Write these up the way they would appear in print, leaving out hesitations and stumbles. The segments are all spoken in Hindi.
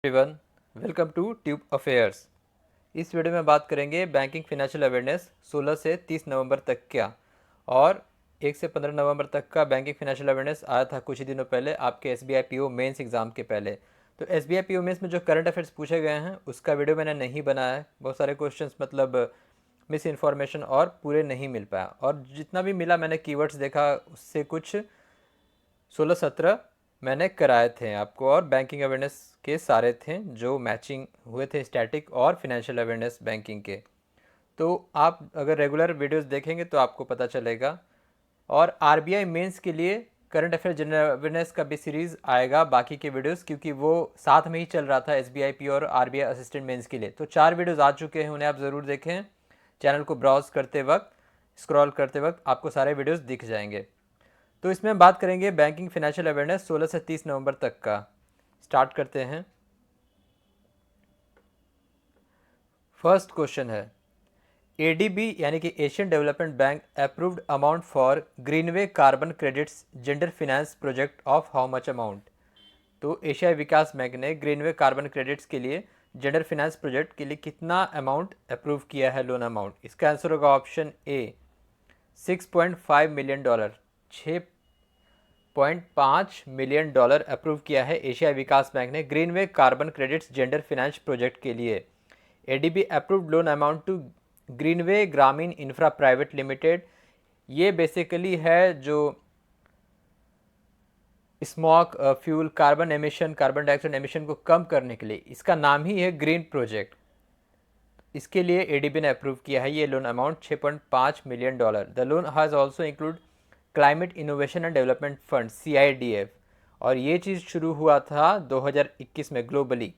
Everyone, welcome to tube affairs. इस वीडियो में बात करेंगे बैंकिंग फिनेंशियल अवेयरनेस 16 से 30 नवंबर तक का। और 1 से 15 नवंबर तक का बैंकिंग फिनेंशियल अवेयरनेस आया था कुछ ही दिनों पहले आपके एसबीआई पीओ मेंस एग्जाम के पहले। तो एसबीआई पीओ मेंस में जो करंट अफेयर्स पूछे गए हैं उसका वीडियो मैंने नहीं बनाया है। बहुत सारे क्वेश्चंस मतलब मिस इन्फॉर्मेशन और पूरे नहीं मिल पाया, और जितना भी मिला मैंने कीवर्ड्स देखा उससे कुछ 16-17 मैंने कराए थे आपको, और बैंकिंग अवेयरनेस के सारे थे जो मैचिंग हुए थे स्टैटिक और फिनेंशियल अवेयरनेस बैंकिंग के। तो आप अगर रेगुलर वीडियोस देखेंगे तो आपको पता चलेगा। और आरबीआई मेंस के लिए करंट अफेयर जनरल अवेयरनेस का भी सीरीज आएगा बाकी के वीडियोस, क्योंकि वो साथ में ही चल रहा था एसबीआई पी और आरबीआई असिस्टेंट मेंस के लिए। तो 4 वीडियोस आ चुके हैं, उन्हें आप ज़रूर देखें। चैनल को ब्राउज करते वक्त, स्क्रॉल करते वक्त आपको सारे वीडियोस दिख जाएंगे। तो इसमें हम बात करेंगे बैंकिंग फिनेंशियल अवेयरनेस 16 से 30 नवंबर तक का। स्टार्ट करते हैं। फर्स्ट क्वेश्चन है, एडीबी यानी कि Asian Development Bank approved amount for Greenway carbon credits gender finance project of how much amount. तो एशियाई विकास बैंक ने ग्रीनवे कार्बन क्रेडिट्स के लिए जेंडर फिनेंस प्रोजेक्ट के लिए कितना अमाउंट अप्रूव किया है, लोन अमाउंट। इसका आंसर होगा option A 6.5 million dollar. 6.5 million dollar approve किया है एशिया विकास बैंक ने Greenway carbon credits gender finance project के लिए। ADB approved loan amount to Greenway Grameen infra private limited. ये बेसिकली है जो smog fuel carbon emission, carbon dioxide emission को कम करने के लिए, इसका नाम ही है ग्रीन प्रोजेक्ट। इसके लिए एडीबी ने अप्रूव किया है ये loan amount 6.5 million dollar. The loan has also include climate innovation and development fund CIDF। और ये चीज़ शुरू हुआ था 2021 में ग्लोबली।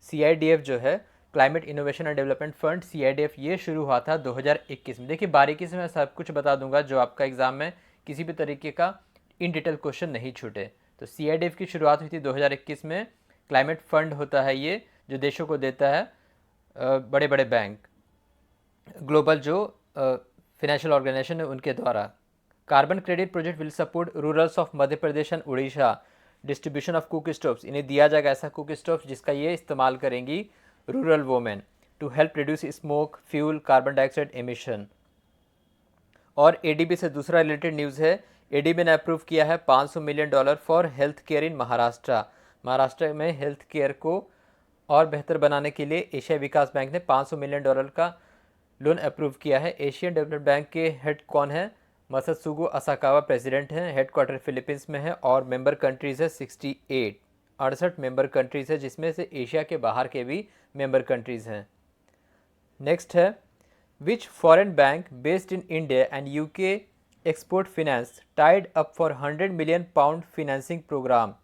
CIDF जो है climate innovation and development fund, CIDF ये शुरू हुआ था 2021 में। देखिए बारीकी से मैं सब कुछ बता दूंगा जो आपका एग्जाम में किसी भी तरीके का इन डिटेल क्वेश्चन नहीं छूटे। तो CIDF की शुरुआत हुई थी 2021 में। क्लाइमेट फंड होता है ये जो देशों को देता है बड़े बड़े बैंक, ग्लोबल जो फाइनेंशियल ऑर्गेनाइजेशन है उनके द्वारा। Carbon credit project will support rulers of Madhya Pradesh and Orissa distribution of cook stoves. इन्हें दिया जाएगा ऐसा कुक स्टोव जिसका ये इस्तेमाल करेंगी rural women to help reduce smoke fuel carbon dioxide emission. और एडीबी से दूसरा रिलेटेड न्यूज़ है, एडीबी ने अप्रूव किया है 500 million dollar for health care in Maharashtra. Maharashtra में हेल्थ केयर को और बेहतर बनाने के लिए एशिया विकास बैंक ने 500 मिलियन डॉलर का लोन अप्रूव किया है। एशियन डेवलपमेंट बैंक के हेड कौन है? मसात्सुगो असाकावा प्रेसिडेंट हैं। हेडक्वार्टर फिलीपींस में है और मेंबर कंट्रीज़ है 68, 68 मेंबर कंट्रीज़ है, जिसमें से एशिया के बाहर के भी मेंबर कंट्रीज़ हैं। नेक्स्ट है, which foreign bank based in India and UK export finance tied up for 100 million pound financing programme.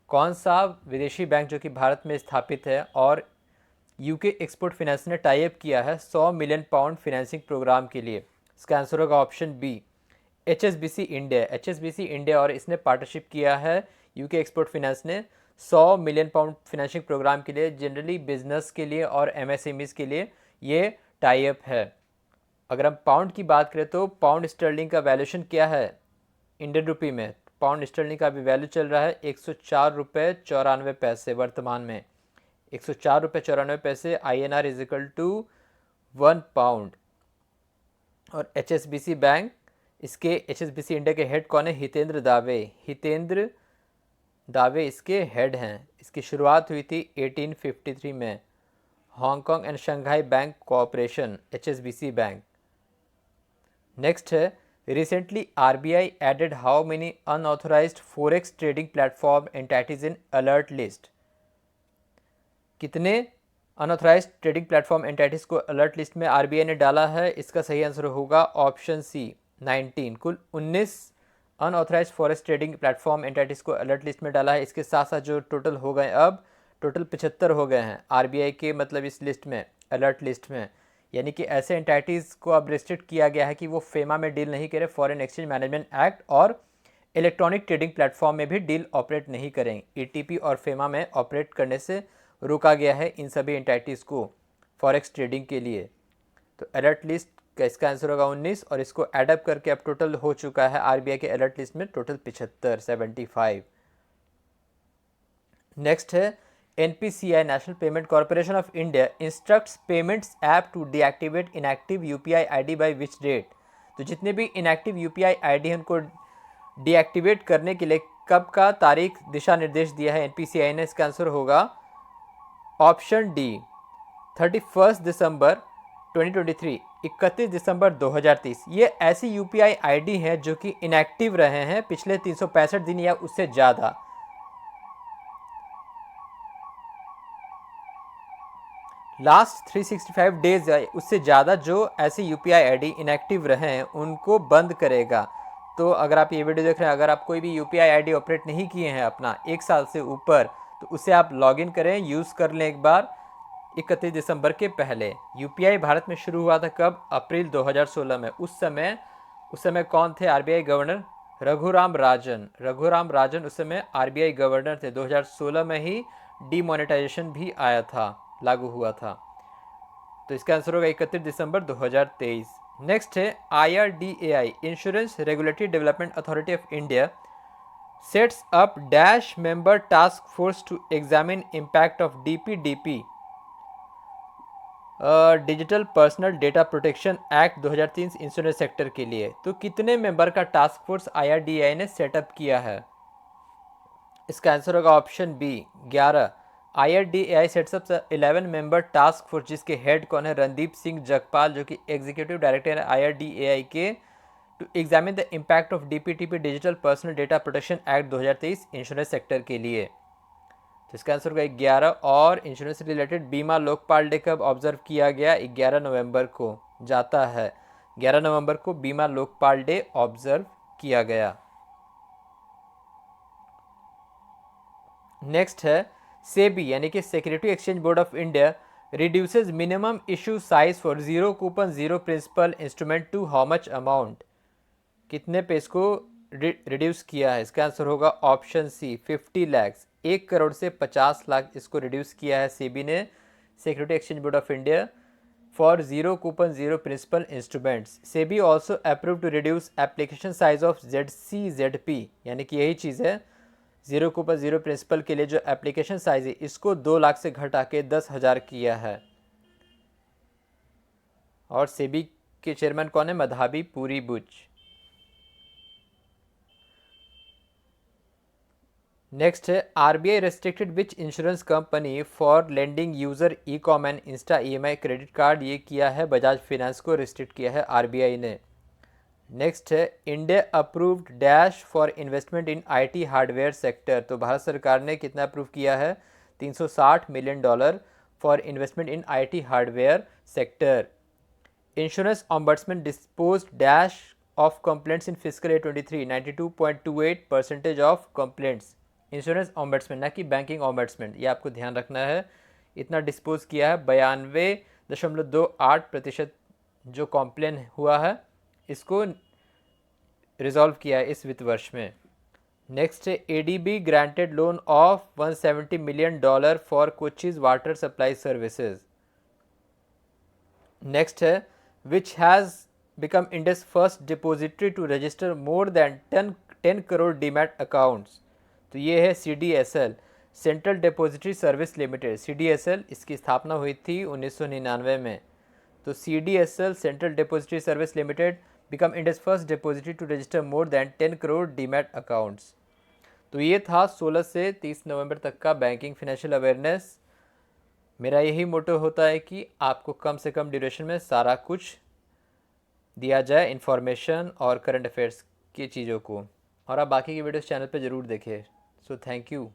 कौन सा विदेशी बैंक जो कि भारत में स्थापित है और यूके एक्सपोर्ट फिनेंस ने टाई अप किया है 100 मिलियन पाउंड फिनेंसिंग प्रोग्राम के लिए? इसका आंसर होगा option B HSBC India. HSBC India और इसने पार्टनरशिप किया है यूके एक्सपोर्ट फिनेंस ने 100 मिलियन पाउंड फिनेंसिंग प्रोग्राम के लिए। जनरली बिजनेस के लिए और MSMEs के लिए ये टाई अप है। अगर हम पाउंड की बात करें तो पाउंड स्टर्लिंग का वैल्यूएशन क्या है इंडियन रुपी में? पाउंड स्टर्लिंग का अभी वैल्यू चल रहा है 104 रुपये 94 पैसे वर्तमान में। 104 रुपये 94 पैसे INR is equal to 1 pound. और HSBC बैंक, इसके HSBC इंडिया के हेड कौन है? हितेंद्र दावे। हितेंद्र दावे इसके हेड हैं। इसकी शुरुआत हुई थी 1853 में। Hong Kong and Shanghai bank cooperation, HSBC bank. Next है, recently RBI added how many unauthorised forex trading platform entities in alert list. कितने अनऑथराइज्ड ट्रेडिंग प्लेटफॉर्म एंटिटीज को अलर्ट लिस्ट में RBI ने डाला है? इसका सही आंसर होगा ऑप्शन सी 19। कुल 19 unauthorised forex trading platform entities को अलर्ट लिस्ट में डाला है। इसके साथ साथ जो टोटल हो गए, अब टोटल 75 हो गए हैं RBI के, मतलब इस लिस्ट में, अलर्ट लिस्ट में। यानी कि ऐसे एंटिटीज़ को अब रिस्ट्रिक्ट किया गया है कि वो फेमा में डील नहीं करें, फॉरेन एक्सचेंज मैनेजमेंट एक्ट और इलेक्ट्रॉनिक ट्रेडिंग प्लेटफॉर्म में भी डील ऑपरेट नहीं करें। ETP और फेमा में ऑपरेट करने से रोका गया है इन सभी एंटिटीज़ को फॉरेक्स ट्रेडिंग के लिए। तो अलर्ट लिस्ट का इसका आंसर होगा 19, और इसको एडअप करके अब टोटल हो चुका है RBI के अलर्ट लिस्ट में टोटल 75, 75। नेक्स्ट है, NPCI national payment corporation of India instructs payments app to deactivate inactive UPI ID by which date. तो जितने भी इनएक्टिव यूपीआई आईडी हैं उनको डीएक्टिवेट करने के लिए कब का तारीख दिशा निर्देश दिया है एनपीसीआई ने। इसका आंसर होगा ऑप्शन डी 31 दिसंबर 2023, 31 दिसंबर 2030। ये ऐसी यूपीआई आईडी हैं जो कि इनएक्टिव रहे हैं पिछले 365 दिन या उससे ज़्यादा। लास्ट 365 डेज उससे ज़्यादा जो ऐसे यूपीआई आईडी इनएक्टिव रहे हैं उनको बंद करेगा। तो अगर आप ये वीडियो देख रहे हैं, अगर आप कोई भी यूपीआई आईडी ऑपरेट नहीं किए हैं अपना 1 साल से ऊपर, तो उसे आप लॉगिन करें, यूज़ कर लें एक बार 31 दिसंबर के पहले। यूपीआई भारत में शुरू हुआ था कब? अप्रैल 2016 में। उस समय कौन थे आरबीआई गवर्नर? रघुराम राजन उस समय आरबीआई गवर्नर थे। 2016 में ही डीमोनेटाइजेशन भी आया था, लागू हुआ था। तो इसका आंसर होगा 31 दिसंबर 2023। नेक्स्ट है IRDAI insurance regulatory development authority of India sets up dash member task force to examine impact of DPDP digital personal data protection act 2003 insurance sector के लिए। तो कितने मेंबर का टास्क फोर्स IRDAI ने सेटअप किया है? इसका आंसर होगा option B 11। IRDAI sets up 11 member task force जिसके हेड कौन है? रणदीप सिंह जगपाल, जो कि एग्जीक्यूटिव डायरेक्टर है IRDAI के, to examine the impact of DPDP digital personal data protection act 2023 insurance sector के लिए। तो इसका आंसर होगा 11। और इंश्योरेंस से रिलेटेड बीमा लोकपाल डे कब ऑब्जर्व किया गया? 11 नवंबर को जाता है। 11 नवंबर को बीमा लोकपाल डे ऑब्जर्व किया गया। नेक्स्ट है सेबी यानी कि security exchange board of India reduces minimum issue size for zero coupon zero principal instrument to how much amount. कितने पे इसको रिड्यूस किया है? इसका आंसर होगा ऑप्शन सी 50 लाख। 1 करोड़ से 50 लाख इसको रिड्यूस किया है सेबी ने, security exchange board of India, for zero coupon zero principal instruments. SEBI also approve to reduce application size of ZCZP यानी कि यही चीज़ है, जीरो कूपन जीरो प्रिंसिपल के लिए जो एप्लीकेशन साइज है इसको 2 लाख से घटा के 10,000 किया है। और सेबी के चेयरमैन कौन है? मधाबी पुरी बुच। नेक्स्ट है RBI restricted which insurance company for lending user e-com and Insta EMI credit card. ये किया है बजाज फाइनेंस को रिस्ट्रिक्ट किया है आरबीआई ने। नेक्स्ट है India approved dash for investment in IT hardware sector. तो भारत सरकार ने कितना अप्रूव किया है? $360 million for investment in IT hardware sector. Insurance ombudsman dispose dash of complaints in physical year 23, 92.28% of complaints. Insurance ombudsman ना कि बैंकिंग ऑम्बड्समैन, ये आपको ध्यान रखना है। इतना डिस्पोज किया है 92.28% जो कॉम्प्लेन हुआ है इसको रिजॉल्व किया है इस वित्त वर्ष में। नेक्स्ट है ADB granted loan of $170 million for Kochi's water supply services. Next है which has become India's first depository to register more than 10 crore demat accounts. तो ये है CDSL central depository service limited. CDSL इसकी स्थापना हुई थी 1999 में। तो CDSL central depository service limited become India's first depository to register more than 10 crore demat accounts. तो ये था 16 से 30 नवंबर तक का बैंकिंग फाइनेंशियल अवेयरनेस। मेरा यही मोटो होता है कि आपको कम से कम ड्यूरेशन में सारा कुछ दिया जाए, इन्फॉर्मेशन और करंट अफेयर्स की चीज़ों को। और आप बाकी की वीडियोस चैनल पे ज़रूर देखें। So thank you.